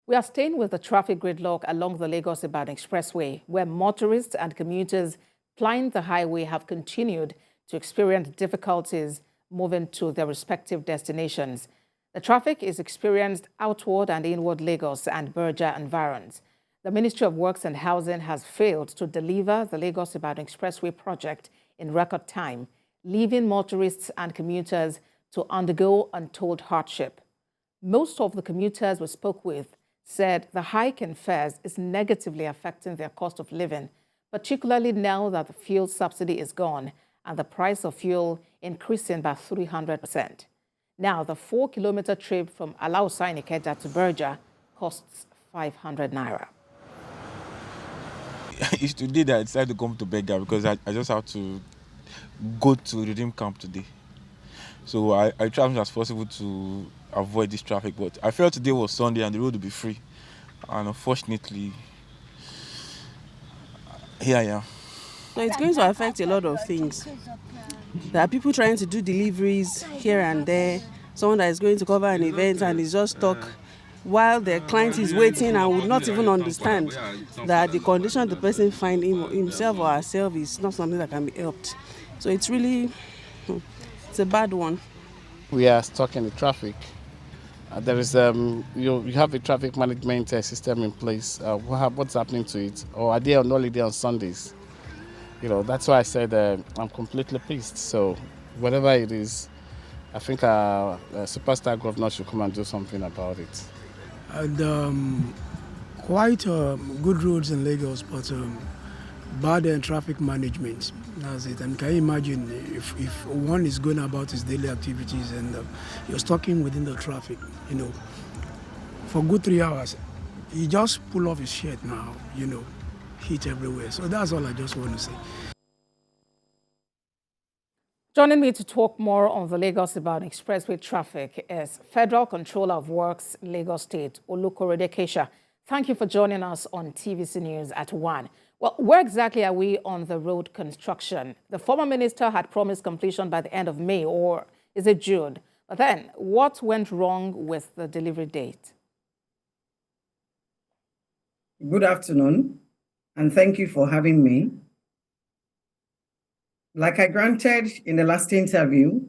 We are staying with the traffic gridlock along the Lagos-Ibadan Expressway, where motorists and commuters plying the highway have continued to experience difficulties moving to their respective destinations. The traffic is experienced outward and inward Lagos and Berger environs. The Ministry of Works and Housing has failed to deliver the Lagos-Ibadan Expressway project in record time, leaving motorists and commuters to undergo untold hardship. Most of the commuters we spoke with said the hike in fares is negatively affecting their cost of living, particularly now that the fuel subsidy is gone and the price of fuel increasing by 300%. Now, the 4-kilometre trip from Alausa in Ikeja to Berger costs 500 naira. It's today that I decided to come to Berger because I just have to go to Redeem Camp today. So I tried as much as possible to avoid this traffic, but I felt today was Sunday and the road would be free. And unfortunately, here I am. So it's going to affect a lot of things. There are people trying to do deliveries here and there. Someone that is going to cover an event and is just stuck while the client is waiting and would not even understand that the condition the person finds himself or herself is not something that can be helped. So it's really, it's a bad one. We are stuck in the traffic. There is you have a traffic management system in place. What's happening to it? Or are they on holiday on Sundays? That's why I said I'm completely pissed. So whatever it is, I think our superstar governor should come and do something about it. And quite good roads in Lagos, but bad traffic management. That's it. And can you imagine if one is going about his daily activities and you're stuck in within the traffic, for good 3 hours, he just pull off his shirt now, heat everywhere. So that's all I just want to say. Joining me to talk more on the Lagos-Ibadan Expressway traffic is Federal Controller of Works, Lagos State, Ikeja. Thank you for joining us on TVC News at 1. Well, where exactly are we on the road construction? The former minister had promised completion by the end of May, or is it June? But then, what went wrong with the delivery date? Good afternoon, and thank you for having me. Like I granted in the last interview,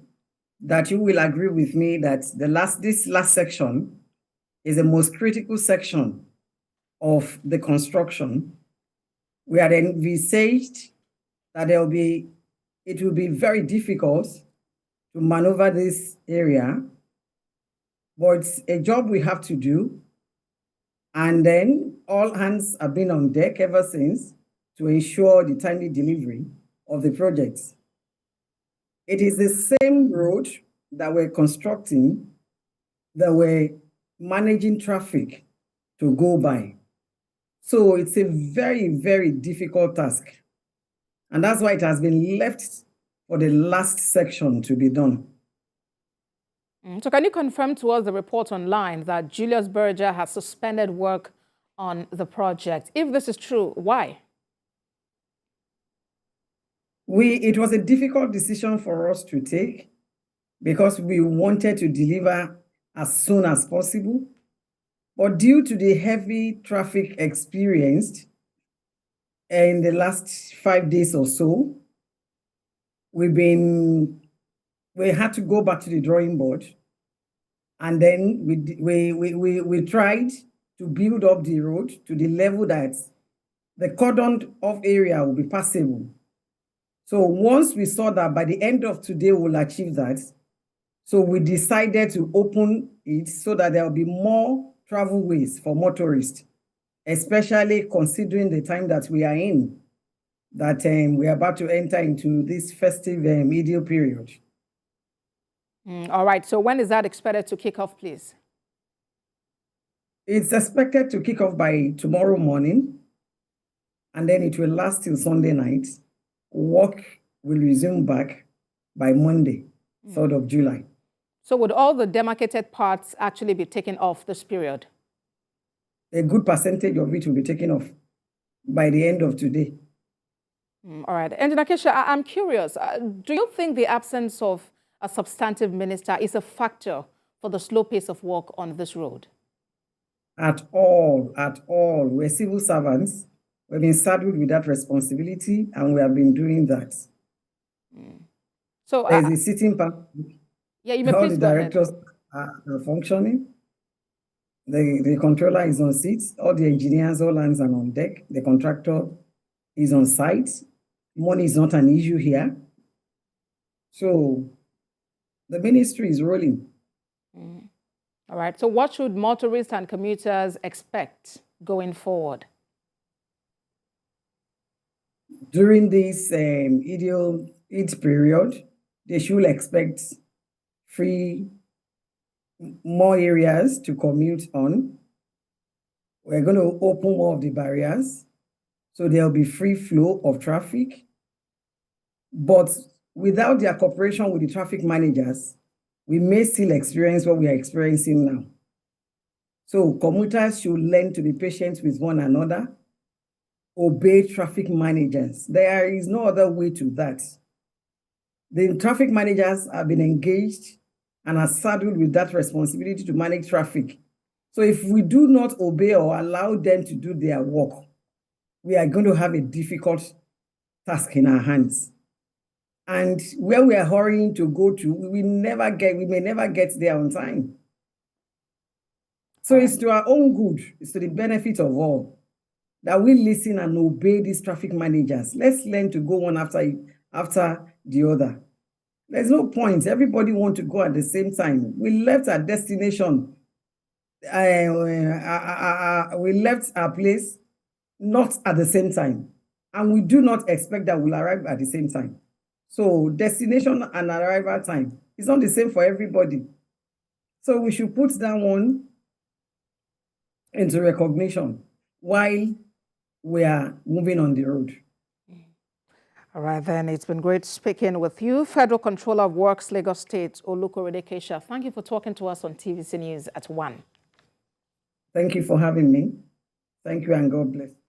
that you will agree with me that this last section is the most critical section of the construction. We had envisaged that it will be very difficult to maneuver this area, but it's a job we have to do. And then all hands have been on deck ever since to ensure the timely delivery of the projects. It is the same road that we're constructing that we're managing traffic to go by. So it's a very, very difficult task. And that's why it has been left for the last section to be done. So can you confirm to us the report online that Julius Berger has suspended work on the project? If this is true, why? It was a difficult decision for us to take because we wanted to deliver as soon as possible. But due to the heavy traffic experienced in the last 5 days or so, we had to go back to the drawing board. And then we tried to build up the road to the level that the cordoned off area will be passable. So once we saw that by the end of today, we'll achieve that. So we decided to open it so that there will be more travel ways for motorists, especially considering the time that we are in, that we are about to enter into this festive medial period. All right. So when is that expected to kick off, please? It's expected to kick off by tomorrow morning, and then it will last till Sunday night. Work will resume back by Monday, 3rd of July. So would all the demarcated parts actually be taken off this period? A good percentage of it will be taken off by the end of today. All right. Engineer Ikeja, I'm curious. Do you think the absence of a substantive minister is a factor for the slow pace of work on this road? at all, at all. We're civil servants. We've been saddled with that responsibility, and we have been doing that. So, There's a sitting panel. yeah, you may All please the go ahead. directors are functioning. The controller is on seat. All the engineers, all hands are on deck. The contractor is on site. Money is not an issue here. So the ministry is rolling. All right. So what should motorists and commuters expect going forward? During this Eid period, they should expect more areas to commute on. We're going to open more of the barriers, so there'll be free flow of traffic. But without their cooperation with the traffic managers, we may still experience what we are experiencing now. So commuters should learn to be patient with one another, obey traffic managers. There is no other way to that. The traffic managers have been engaged and are saddled with that responsibility to manage traffic. So if we do not obey or allow them to do their work, we are going to have a difficult task in our hands. And where we are hurrying to go to, we may never get there on time. So it's to our own good, it's to the benefit of all, that we listen and obey these traffic managers. Let's learn to go one after the other. There's no point. Everybody wants to go at the same time. We left our destination. We left our place not at the same time. And we do not expect that we'll arrive at the same time. So destination and arrival time is not the same for everybody. So we should put that one into recognition while we are moving on the road. All right, then. It's been great speaking with you. Federal Controller of Works, Lagos State, Ikeja. Thank you for talking to us on TVC News at 1. Thank you for having me. Thank you and God bless.